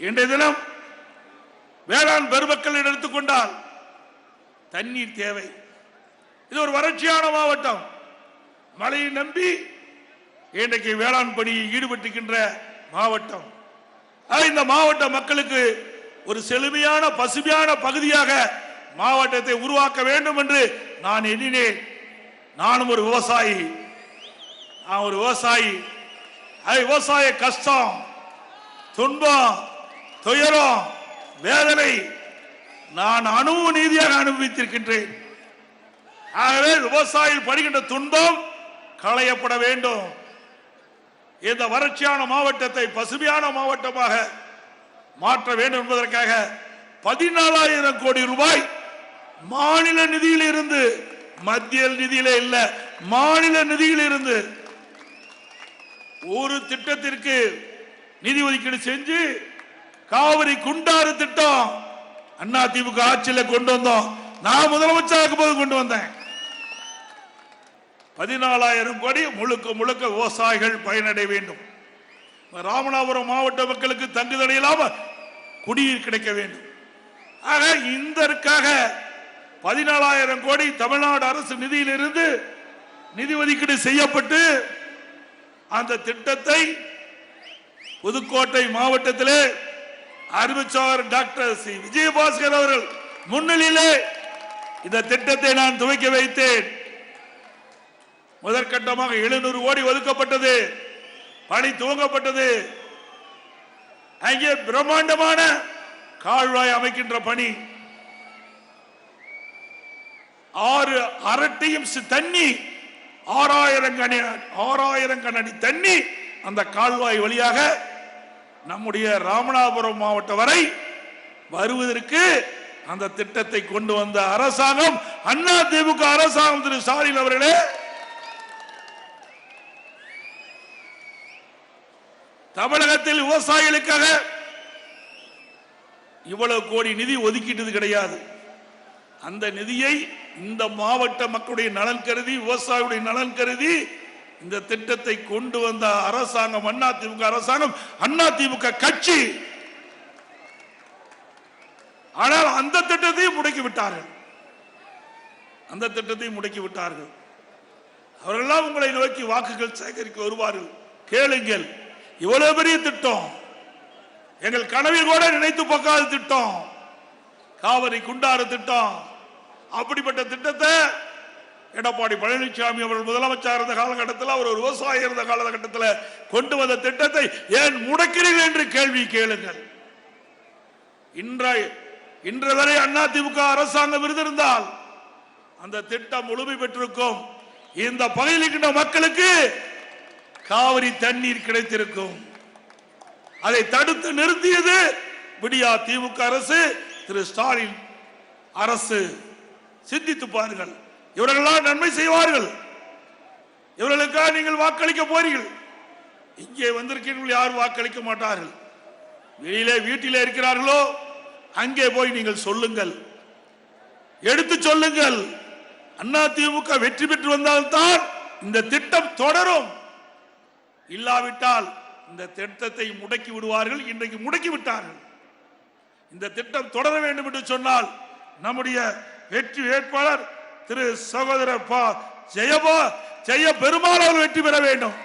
இன்றைய தினம் வேளாண் பெருமக்கள் எடுத்துக்கொண்டால் தண்ணீர் தேவை. இது ஒரு வறட்சியான மாவட்டம். மழையை நம்பி இன்றைக்கு வேளாண் பணியில் ஈடுபட்டிருக்கின்ற மாவட்டம். இந்த மாவட்ட மக்களுக்கு ஒரு செழுமையான பசுமையான பகுதியாக மாவட்டத்தை உருவாக்க வேண்டும் என்று நான் எண்ணினேன். நானும் ஒரு விவசாயி. விவசாய கஷ்டம், துன்பம், துயரம், வேதனை நான் அனுபவ நீதியாக அனுபவித்திருக்கின்றேன். ஆகவே விவசாயிகள் படுகின்ற துன்பம் களையப்பட வேண்டும். இந்த வறட்சியான மாவட்டத்தை பசுமையான மாவட்டமாக மாற்ற வேண்டும் என்பதற்காக 14,000 கோடி ரூபாய் மாநில நிதியில் இருந்து, மத்திய நிதியில இல்ல, மாநில நிதியில் இருந்து ஒரு திட்டத்திற்கு நிதி ஒதுக்கீடு செஞ்சு காவிரி குண்டாறு திட்டம் அதிமுக ஆட்சியில் கொண்டு வந்தோம். நான் முதலமைச்சராக போது கொண்டு வந்தேன். 14,000 கோடி முழுக்க முழுக்க விவசாயிகள் பயனடைய வேண்டும். ராமநாதபுரம் மாவட்ட மக்களுக்கு தங்குதடை இல்லாமல் குடிநீர் கிடைக்க வேண்டும். ஆக இதற்காக 14,000 கோடி தமிழ்நாடு அரசு நிதியிலிருந்து நிதி ஒதுக்கீடு செய்யப்பட்டு அந்த திட்டத்தை புதுக்கோட்டை மாவட்டத்திலே அறிவிச்சார் டாக்டர் சி. விஜயபாஸ்கர் அவர்கள் முன்னிலையிலே இந்த திட்டத்தை நான் துவக்கி வைத்தேன். முதற்கட்டமாக 700 கோடி ஒதுக்கப்பட்டது, பணி துவங்கப்பட்டது. அங்கே பிரம்மாண்டமான கால்வாய் அமைக்கின்ற பணி, 6 அரட்டையும் தண்ணி, 6,000 கனஅடி தண்ணி அந்த கால்வாய் வழியாக நம்முடைய ராமநாதபுரம் மாவட்டம் வரை வருவதற்கு அந்த திட்டத்தை கொண்டு வந்த அரசாங்கம் அதிமுக அரசாங்கம். திரு ஸ்டாலின் அவர்களே, தமிழகத்தில் விவசாயிகளுக்காக இவ்வளவு கோடி நிதி ஒதுக்கிட்டது கிடையாது. அந்த நிதியை இந்த மாவட்ட மக்களுடைய நலன் கருதி, விவசாயிகளுடைய நலன் கருதி இந்த திட்டத்தை கொண்டு வந்த அரசாங்கம் அதிமுக அரசாங்கம், அதிமுக கட்சி. ஆனால் அந்த திட்டத்தையும் முடக்கிவிட்டார்கள். அவர்களெல்லாம் உங்களை நோக்கி வாக்குகள் சேகரிக்க வருவார்கள். கேளுங்கள், இவ்வளவு பெரிய திட்டம், எங்கள் கனவில் கூட நினைத்து பார்க்காத திட்டம், காவிரி குண்டாறு திட்டம். அப்படிப்பட்ட திட்டத்தை எடப்பாடி பழனிசாமி அவர்கள் முதலமைச்சர் இருந்த காலகட்டத்தில், அவர் ஒரு விவசாயி இருந்த காலகட்டத்தில் கொண்டு வந்த திட்டத்தை ஏன் முடக்கிறீர்கள் என்று கேள்வி கேளுங்கள். இன்று வரை அதிமுக அரசாங்கம் இருந்திருந்தால் அந்த திட்டம் முழுமை பெற்றிருக்கும். இந்த பகுதியில் இருக்கின்ற மக்களுக்கு காவிரி தண்ணீர் கிடைத்திருக்கும். அதை தடுத்து நிறுத்தியது விடியா திமுக அரசு, திரு ஸ்டாலின் அரசு. சிந்தித்து பாருங்கள். இவர்களெல்லாம் நன்மை செய்வார்கள். இவர்களுக்காக நீங்கள் வாக்களிக்க போறீர்கள். இங்கே வந்திருக்கிறீர்கள், யாரும் வாக்களிக்க மாட்டார்கள். வெளியிலே வீட்டிலே இருக்கிறார்களோ அங்கே போய் நீங்கள் சொல்லுங்கள், எடுத்து சொல்லுங்கள். அதிமுக வெற்றி பெற்று வந்தால்தான் இந்த திட்டம் தொடரும். இல்லாவிட்டால் இந்த திட்டத்தை முடக்கி விடுவார்கள். இன்றைக்கு முடக்கி விட்டார்கள். இந்த திட்டம் தொடர வேண்டும் என்று சொன்னால் நம்முடைய வெற்றி வேட்பாளர் திரு சகோதரர் ஜெய பெருமாள் அவர்கள் வெற்றி பெற வேண்டும்.